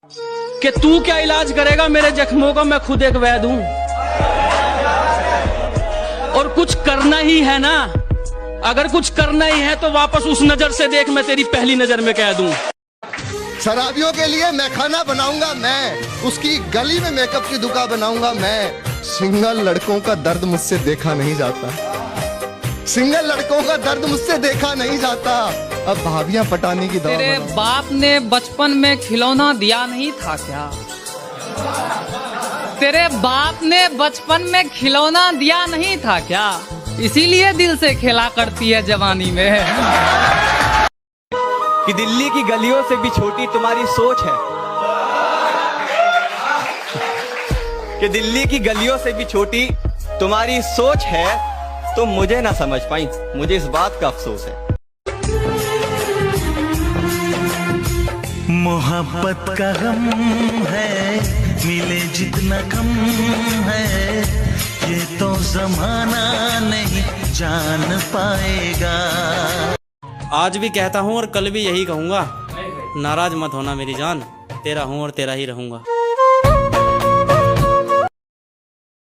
कि तू क्या इलाज करेगा मेरे जख्मों का, मैं खुद एक वैद हूं। और कुछ करना ही है ना, अगर कुछ करना ही है तो वापस उस नजर से देख, मैं तेरी पहली नजर में कह दूं। शराबियों के लिए मैं खाना बनाऊंगा मैं, उसकी गली में मेकअप की दुकान बनाऊंगा मैं। सिंगल लड़कों का दर्द मुझसे देखा नहीं जाता, सिंगल लड़कों का दर्द मुझसे देखा नहीं जाता। अब भाभियां पटाने की दवा तेरे बाप ने बचपन में खिलौना दिया नहीं था क्या? तेरे बाप ने बचपन में खिलौना दिया नहीं था क्या? इसीलिए दिल से खेला करती है जवानी में। कि दिल्ली की गलियों से भी छोटी तुम्हारी सोच है, कि दिल्ली की गलियों से भी छोटी तुम्हारी सोच है। तुम मुझे ना समझ पाई, मुझे इस बात का अफसोस है। मोहब्बत का गम है, मिले जितना कम है, ये तो जमाना नहीं जान पाएगा। आज भी कहता हूं और कल भी यही कहूंगा, नाराज मत होना मेरी जान, तेरा हूं और तेरा ही रहूंगा।